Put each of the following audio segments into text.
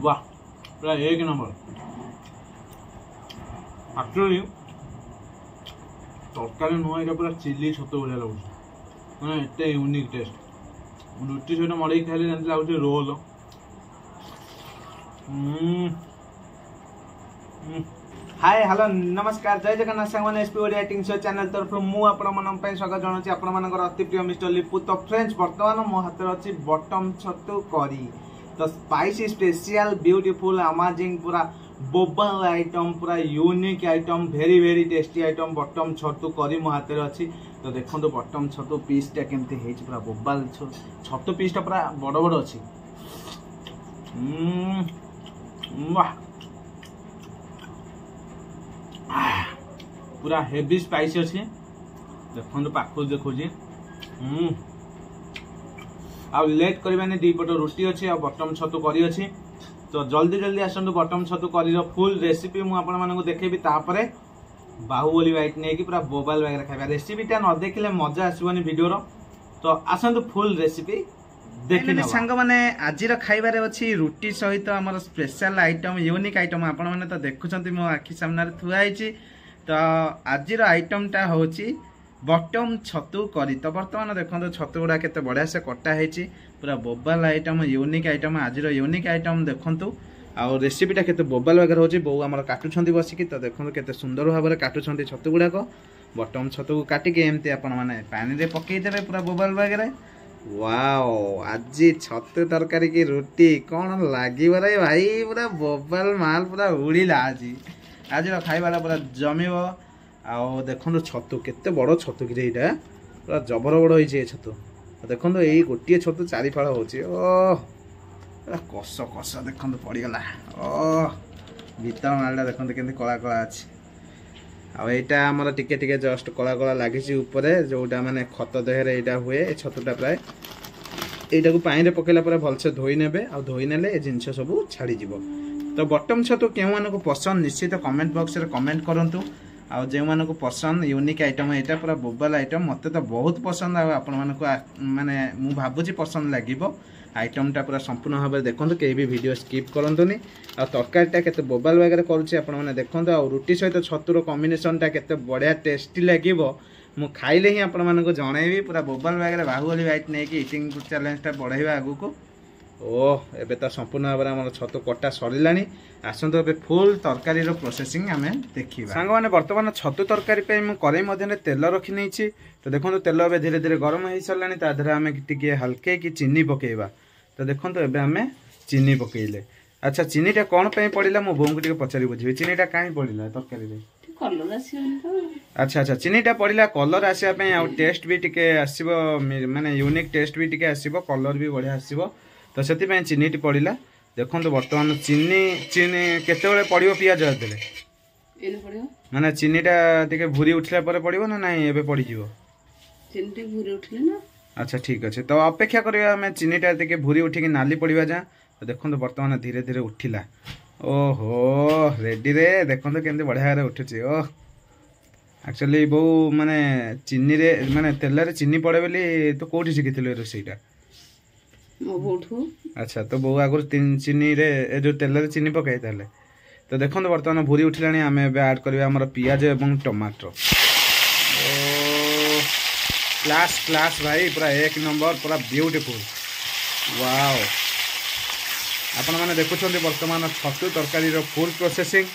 वाह पूरा एक नंबर एक्चुअली तरकारी नुह ये पूरा चिली छतु भाया लगुच मैंने एत यूनिक टेस्ट रुटी सहित मड़े खाइले जमी लगुच रोल हाय हेलो नमस्कार जय जगन्नाथ सांगने SP Odia acting show channel तरफ मुझे स्वागत जनाऊँ आपर अति प्रिय मिस्टर लिपु। तो फ्रेंड्स बर्तमान मो हाथ अच्छी बटम छतु करी तो स्पाइसी स्पेशल ब्यूटीफुल अमेजिंग पूरा बोबल आइटम पूरा unique item very very tasty item बटम छतु करी मो हाथ अच्छी। तो देखो बटम छतु पीसटा केमती पूरा बोबाल छतु पीसटा पूरा बड़ बड़ अच्छी वाह पूरा हेवी स्पाइसी अच्छी देखो पाख देखुची आ लेट करवानी दी पट रुटी अच्छी आ बटम छतु करी अच्छी। तो जल्दी जल्दी आसतु बटम छतु करी फुल रेसिपी मुझे देखेबी तापरे बाहुबली व्हाइट नहीं कि पूरा बोबाल वगैरह खाଇବା रेसिपीटा न देखिले मजा आसबनी वीडियो रो। तो आसतु फुल रेसिपी देखिने सांग माने आजिर खाइबारे अछि रुटी सहित हमर स्पेशल आइटम यूनिक आइटम आपण माने तो देखुछंती मो आखि सामने थुआ आइछि। तो आजिर आइटमटा होछि बटम छतु करी। तो वर्तमान देखो छतु गुड़ा केते बढ़िया से कटा है पूरा बोबाल आइटम यूनिक आइटम आजिर यूनिक आइटम देखंतु आ रेसिपीटा केते बोबाल वगैरह होछि बो हमर काटुछंती बसिकी। तो देखो केते सुंदर भाव में काटुछंती छतु गुड़ा को बटम छतु को काटिके एमती आपण माने पानी रे पकई देबे पूरा बोबाल वगैरह। वाओ आज छतु तरकारी की रुटी कौन लगे रे भाई पूरा बोबाल माल पूरा उड़ीला आज खाइबाला पूरा जमीब। आओ देखो छतु केते बड़ छतु कि पूरा जबर बड़ होइछे छतु देखो यही गोटे छतु चारि फाड़ होछि ओ कस कस देखो पड़गला ओ भीतर मालटा देखो केमती कला कला अच्छी आईटा आमर टिके टिके जस्ट कला कला लगी ऊपर जोटा माने खत देहरे यहाँ हुए छतुटा प्राय यहाँ को पानी पकेला पर भलसे धोई ने धोई ने जिनस सब छाड़ी जीव। तो बटम छतु क्यों मानक पसंद निश्चित कमेंट बॉक्स रे कमेंट करंतु आ जो मानक पसंद यूनिक आइटम यहाँ पूरा बोबाल आइटम मत तो बहुत पसंद आपण माने मु भाबुची पसंद लागिबो आइटमटा पूरा संपूर्ण भाव में देखो कहीं भी वीडियो स्किप करंतुनी आ तरकारीटा केते बोबाल वगैरह करूची आपण माने देखो आ रुटी सहित छतुर कॉम्बिनेशनटा केते बढ़िया टेस्टी लागिबो मु खाइले ही आपण मानको जणैबी पूरा बोबाल वगैरह बाहुबली व्हाइट नहीं कि इटिंग चैलेंजटा बढ़ाइबा आगु को। ओह एबे तो संपूर्ण भाव में आम छतु कटा सरिलानी आसतु ए फुल तरकारी प्रोसेसिंग आम देखा सांग मैंने बर्तमान छतु तरकारी कड़े मध्य तेल रखी नहीं। तो देखो तेल ए धीरे धीरे गरम हो सारा तादेह आम टे हल्के कि चीनी पकेबा। तो देखो एबे आम चीनी पकेले अच्छा चीनीटा कौन पड़ा मो बोम को पचारि बुझे चीनीटा कहीं पड़ा तरकारी अच्छा अच्छा चीनीटा पड़ा कलर आसापी आ टेस्ट भी टिके आसो माने यूनिक टेस्ट भी टिके आसो कलर भी बढ़िया आसो। तो से चीनी पड़ा देखो बर्तमान चीनी चीनी केते पड़ो पियाज माने चीनीटा टिके भूरी उठला पड़ो ना नाई एबे पड़ी जीवो अच्छा ठीक अच्छे। तो अपेक्षा करिया हमें चीनीटा टिके भूरी उठिकी नाली पड़ा जा। तो देखो बर्तमान धीरे धीरे उठिला ओहो रेडी रे देखो केमती बढ़िया उठुची ओह एक्चुअली बो माने चीनी रे माने तेल रे चीनी पड़े बोली तो कोठी शिखिथिलो रोसईटा अच्छा। तो बो आगुर चीनी रे जो तेल रे चीनी पकाई ताले। तो देखो बर्तमान भूरी उठिलानी आम ए ऐड करबा हमर पियाज एवं टमाटर क्लास क्लास भाई पूरा एक नंबर पूरा ब्यूटीफुल वाओ आपण माने देखुछन्ते वर्तमान छतु तरकारी फुल प्रोसेसिंग।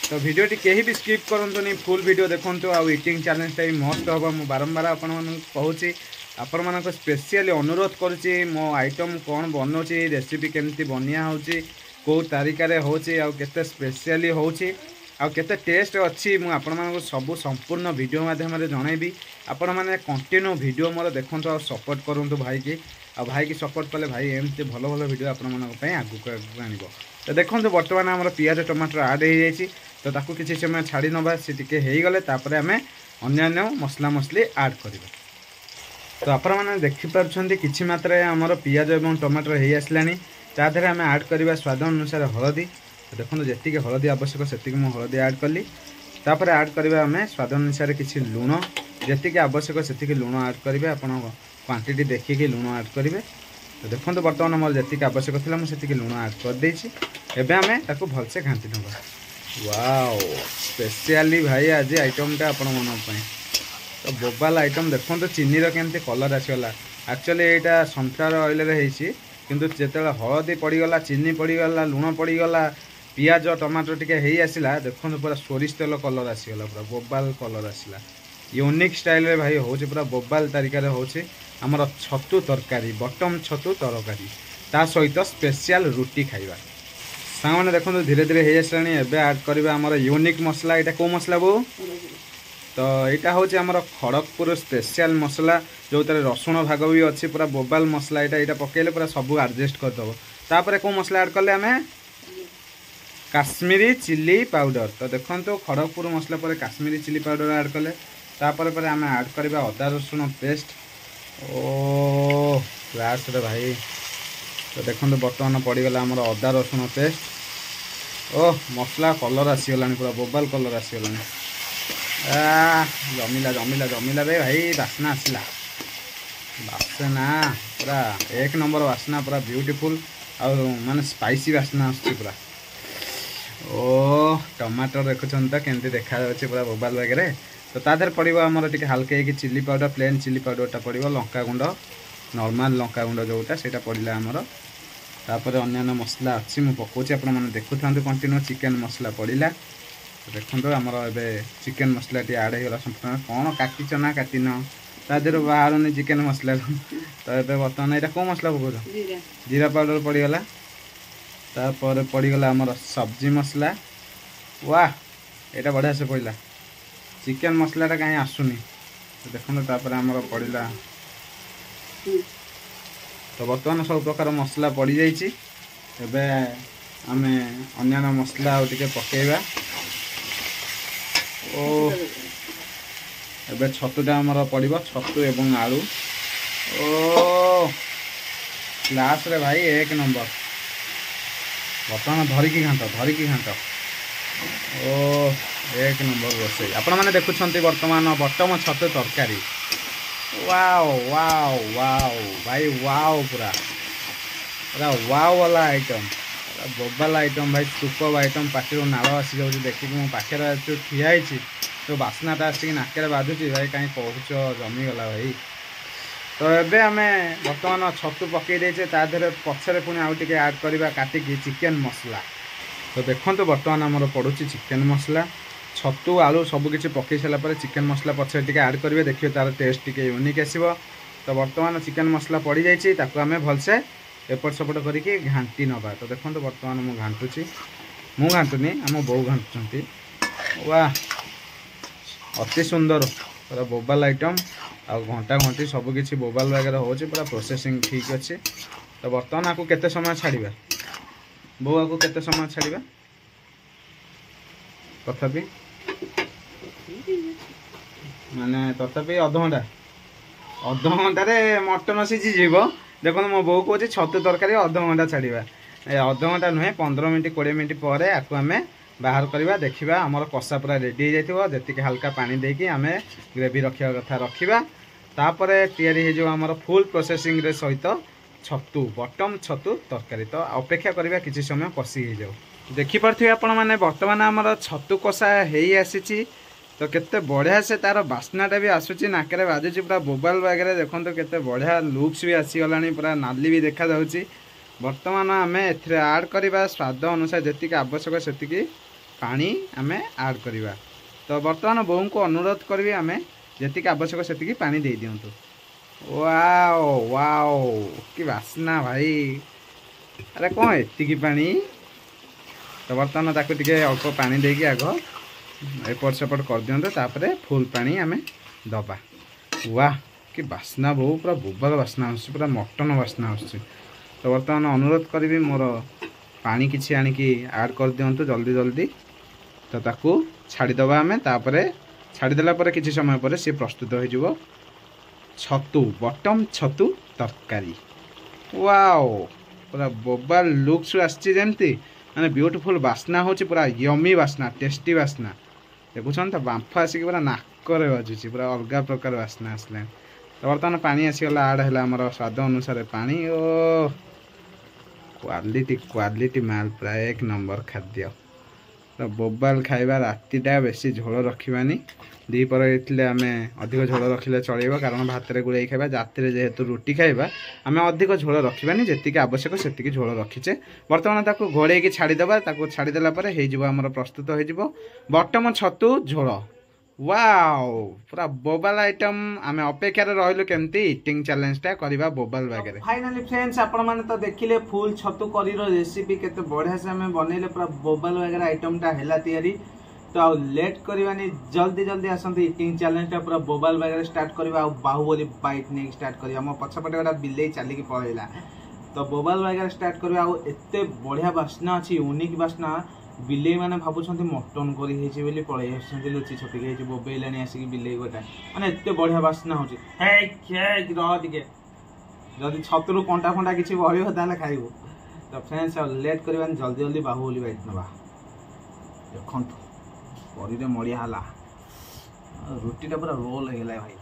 तो वीडियो टी कहीं भी स्किप करंतुनी फुल वीडियो देखंतु आ ईटिंग चैलेंज टाइम मस्त होबा मु बारंबार आपण मानक कहूची आपण मानक स्पेशली अनुरोध करूची मो आइटम कौन बनौची रेसिपी केमती बनिया होची को तरीका रे होची आ केते स्पेशली होची आ केते टेस्ट अच्छी मु आपण मानक सब संपूर्ण वीडियो माध्यम रे जणाइबी आपण माने कंटिन्यू वीडियो मोर देखंतु आ सपोर्ट करंतु भाई की आ भाई की सपोर्ट कले भाई एमती भलो भलो वीडियो आपण मानक पई आगु आनिबो। तो देखंतु वर्तमान हमर पियाज टमाटर ऐड हो जाइछि। तो ताकू किछि समय छाड़ी नबा से टिके हेई गले तापरे हमें अन्य मसला मसली ऐड करबा। तो आपण माने देखि परछन्ती किछि मात्रा हमर पियाज एवं टमाटर हेई आसलानी तादेह आम ऐड करबा स्वाद अनुसार हलदी। तो देखो जेति हलदी आवश्यक सेति मु हलदी ऐड कली तापर ऐड करबा आम स्वाद अनुसार किछि लूण जेति आवश्यक सेति लूण ऐड करबे आपण क्वांटिटी देखिकी लूण ऐड करेंगे। तो देखो बर्तमान मोर जी आवश्यक था मुझे लुण आड कर देछि एबे आमे ताको भलसे घांटी नबा वाओ स्पेशली भाई आज आइटमटा आपण मन पई तो बोबाल आइटम देखो तो चीनी केमती कलर आसगला एक्चुअली यहाँ सनफ्लावर ऑयल होती किंतु जिते हलदी पड़गला चीनी पड़गला लुण पड़गला पियाज टमाटो टिके ही आसला देखो पूरा सोरिष तेल कलर आसगला पूरा बोबाल कलर आसला यूनिक स्टाइल रे भाई हूँ पूरा बोबाल तरीका हूँ आमर छतु तरकारी बटम छतु तरकारी ता सहित स्पेशल रुटी खाइबा सांग मैंने देखो धीरे धीरे हो आसला एवं आड करवा आमर यूनिक मसला यहाँ कौ मसला बो तो यहाँ हूँ आमर खड़गपुर स्पेशल मसला जो रसुण भाग भी अच्छी पूरा बोबाल मसला यहाँ पकड़े पूरा सब एडजस्ट करदेव तापर कौ मसला ऐड कले आम काश्मीरी चिली पाउडर तो देखो खड़गपुर मसला पर काश्मीरी चिली पाउडर ऐड कले तापर आम ऐड करवा अदा रसुण पेस्ट ओ क्लास रे भाई तो देखो बर्तमान पड़गला आमर अदा रसुण पेस्ट ओ मसला कलर आसीगला पूरा बोबाल कलर आसीगला जमिला जमिला जमिला रे भाई बासना आसला बासना पूरा एक नंबर बासना पूरा ब्यूटीफुल आउ माने स्पाइसी बासना आसछि पूरा ओ टमाटर देखुछन त केमती देखा जाउछि पूरा बोबाल वगैरह तो तादर पड़िबो हमर टिके हल्के कि चिली पाउडर प्लेन चिली पाउडरटा पड़िबो लंका गुंड नॉर्मल लंका गुंड जोटा सेटा पड़िला हमर तापर अन्य मसला अच्छी मु पकोछि आपण माने देखुथांतु कंटिन्यू चिकन मसला पड़िला देखो आमर ए चिकेन मसला टी आड होगा संपूर्ण कौन काटिच ना काटिन ता देहर बाहर चिकेन मसला तो ये बर्तमान यहाँ कौ मसला पकाउछ जीरा पाउडर पड़गला तापर पड़गला आमर सब्जी मसला वाह यहाँ बढ़िया से पड़ा चिकेन मसलाटा कहीं आसुनी तो देखो तापर आमर पड़ा तो बर्तमान सब प्रकार मसला पड़ जाइए आम अन्य मसला आउ टिके पकेइबा ओ एबे छतुटा आमर पड़ो छतु एवं आलू ओ क्लास रे भाई एक नंबर बर्तमान धरिकी घाट ओ एक नंबर रोसे आपण मैंने देखुं बर्तमान बटम छतु तरकारी वाओ वाओ वाओ भाई वाओ पूरा पूरा वाओ वाला आइटम बोबाल आइटम भाई सुपर आइटम पार्टी नाड़ आसी जाऊँ देखिए मो पाखे ठिया तो बास्नाटा आसिक नाक बाधुची भाई कहीं कहूच जमीगला भाई तो ये आम बर्तमान छतु पकई देचे तादेह पछरे पुणी आउ टे आड करवा काटिकी चिकेन मसला तो देखो बर्तमान आमर पड़ुची चिकेन मसला छतु आलू सबकि पकई सारापर चिकेन मसला पछरे टे आड करेंगे देखिए तार टेस्ट टी यूनिक आसो तो बर्तमान चिकेन मसला पड़ जाइए आम भलसे एपट सेपट करके घाटी नवा तो देखो बर्तमान मु घाटुची मु घाटुनी आम बो घाटुंट वाह अति सुंदर पूरा बोबाल आइटम आ घंटा घंटी सबकि बोबाल वगैरह हो पूरा प्रोसेसिंग ठीक अच्छे तो बर्तमान आपको केते समय छाड़ा बो आपको केते समय छाड़ा तथापि माने तथापि अध घंटे मटन सीझीज देखो मो बो कहे छतु तरकारी अध घंटा छाड़ा अध घंटा नुहे 15 मिनट 20 मिनट पर आपको आम बाहर करवा देखा आमर कषा पूरा रेडी हो जी हल्का पानी देकी आम ग्रेवी रखा कथा रखा तापर या आमर फुल प्रोसेसिंग रे सहित छतु बटम छतु तरकारी तो अपेक्षा करवा किसी समय कषि हो जाऊ देखिपे आपण मैंने बर्तमान आमर छतु कषा हो आसी तो केते बढ़िया से तार बास्नाटा भी आसूची नाकरे बाजुची पूरा बोबाल वगैरह देखो केते बढ़िया लुक्स भी आसीगला पूरा नाली भी देखा जाउची बर्तमान आम एड करवा स्वाद अनुसार जी आवश्यक से पानी आम ऐड करवा तो बर्तमान बोऊ को अनुरोध करी आम जी आवश्यक से पानी दे दिंतु वाओ वाओ कि बास्ना भाई अरे कौन एति पानी तो बर्तमान ताको टिके अल्प पानी देकी आग एपट सेपट कर दिंतु तापर फुल पानी आम दबा वाह कि बास्ना बहु पूरा बोबाल बास्ना आस पूरा मटन बास्ना आस तो बर्तमान अनुरोध करी मोर पानी किसी आणिकी ऐड कर दिंतु जल्दी जल्दी तो ताकू छाड़ीदबा आम तापर छाड़देला किसी समय पर सी प्रस्तुत हो छतु बटम छतु तरकारी वाओ पूरा बोबाल लुक्स आसती माने ब्यूटीफुल बास्ना हो पूरा यमी बास्ना टेस्टी बास्ना देखुन तो बांफ आसिक पूरा नाकरे बाजुची पूरा अलग प्रकार बास्ना आसला तो बर्तमान पानी आसीगला आड है आमर स्वाद अनुसार पानी ओ क्वालिटी क्वालिटी माल प्राय 1 नंबर खाद्य तो बोबाल खाइबा रातिटा बेसी झोल रखिबानी दीपर आम अधिक झोल रखिले चलो कारण भात में गुड़ाई खाइबा राति जेहेतु रुटी खाइबा आम अधिक झोल रखिबानी जेतिक आवश्यक सेतिक झोल रखीचे बर्तमान ताको घोड़े छाड़ीदेबा छाड़ीदेला आमर प्रस्तुत हो बटम छतु झोल वाओ पूरा बोबाल आइटम आम अपेक्षार रहिलु केमती इटिंग चैलेंज टा करबा बोबाल बागरे फाइनली फ्रेंड्स आपण माने तो देखिले फुल छतु करी रो रेसिपी केते बढ़िया से हमें बनैले पूरा बोबाल बागरे आइटम टा हैला तयारी तो आ लेट करबानी जल्दी जल्दी आसंत इटिंग चैलेंज टा पूरा बोबाल बागरे स्टार्ट करबा आ बाहुबली बाइट ने स्टार्ट करबा हम पछपटे गोटा बिल्ले चली के पळैला तो बोबाल बागरे स्टार्ट करबा आ एते बढ़िया बास्ना अछि यूनिक बास्ना बिल्ले माने भाबुछंती मटन करी हेछि बोली पळै आछंती लुची छपी के हेछि बोबेलानी आसी बिल्ले गोटा माने एते बढ़िया बास्ना होछि हे के रह दिके जदी छतरु कंटा फंटा किछि बहियो ताले खाइबो तो फ्रेंड्स लेट करबानी जल्दी जल्दी बाहुबली बाइट नबा देखंतु परी रे मड़िया हला रोटी टा पूरा रोल हे गेला भाई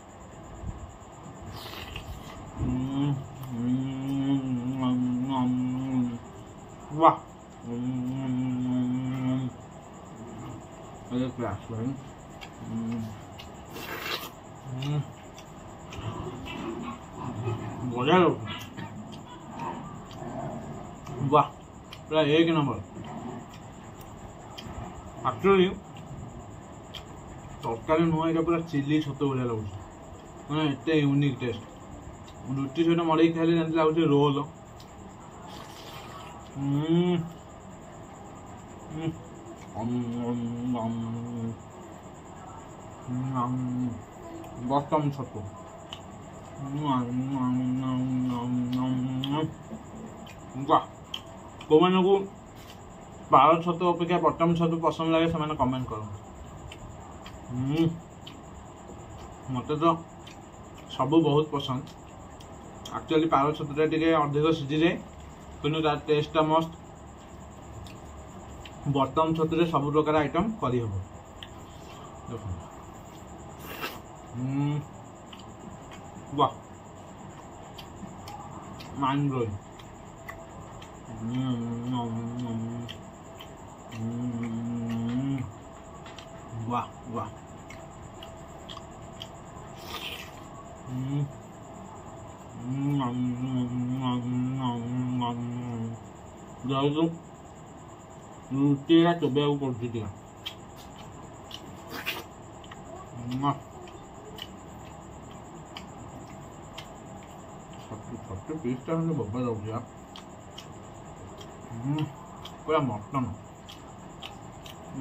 वाह ये क्या है बढ़िया वाह पूरा 1 नंबर एक्चुअली तरकारी नुआ ये पूरा चिली छतु भाया लगुच मैंने एते यूनिक टेस्ट रुटी सहित मड़े खाइले जमी लगुच रोल बटम छतु वाह को मानक पार छतु अपेक्षा बटम छतु पसंद लगे से कमेंट करो मत तो सब बहुत पसंद एक्चुअली पार छतुटा टे अधिक सीझी जाए कि टेस्टा मस्त बटम छतुरे सब प्रकार आइटम करी हबो देखो वाह माइंड ब्लोइंग वाह वाह रुटी चोबे पड़ती छतु पीसटा बबा जाऊँ पूरा मटन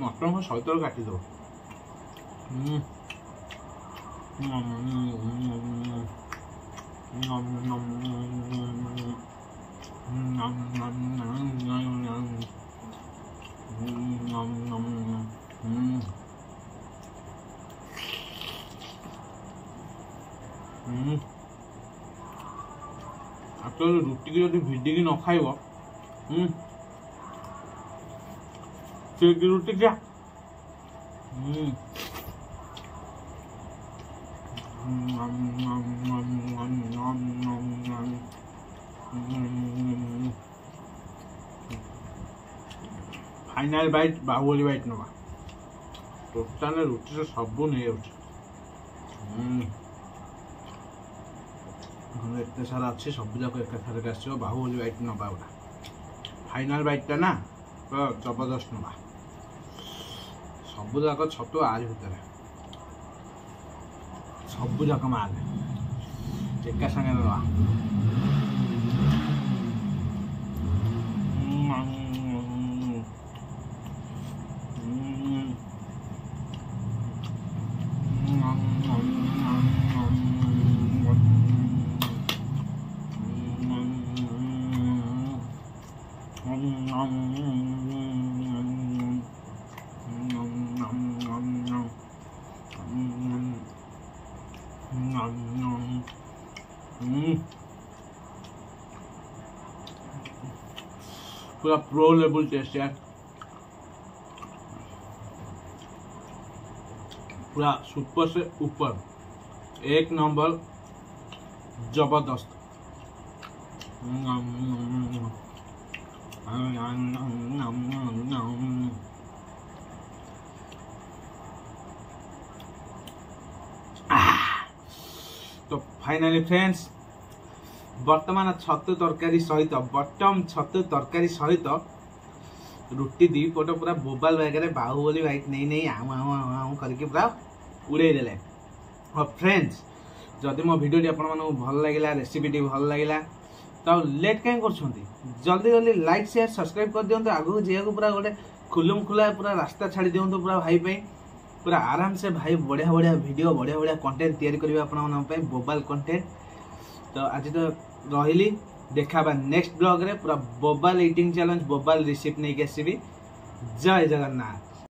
मटन को सहित काटी दो रुटी की जब भिडिक न खाइब रुटी क्या फाइनल बाइट बाहुबली बाइट नवा टोटाल रुटी तो सब नहीं एत सारा अच्छे सब जाक एकाथरक आसो बाहुबली बाइट नवा गोटा फाइनल बाइटा ना तो जबरदस्त नवा सब जाक छतु आज भितर सब जाक माल एका संगे नवा पूरा प्रो लेवल टेस्ट यार पूरा सुपर से ऊपर 1 नंबर जबरदस्त। तो फाइनली फ्रेंड्स वर्तमान छतु तरकारी सहित बटम छतु तरकारी सहित रुटी दी पट पूरा बोबाल बैगरे बाहुबली वाइट नहीं नहीं आऊँ आऊँ आऊँ आऊँ करके पूरा उड़े देले। और फ्रेंड्स जदि मो वीडियो आपको भल लगे रेसिपी भल लगे तो लेट कहीं कर जल्दी जल्दी लाइक शेयर सब्सक्राइब कर दिखाँ आगू जा पूरा गोटे खुलुम खुला पूरा रास्ता छाड़ी दिखाँ पूरा भाई पूरा आराम से भाई बढ़िया बढ़िया वीडियो बढ़िया बढ़िया कंटेंट तैयारी करेंगे आपण बोबाल कंटेंट। तो आज तो रही देखा नेक्स्ट ब्लॉग रे पूरा बोबाल ईटिंग चैलेंज बोबाल रिसिप्ट नहीं आसबि। जय जगन्नाथ।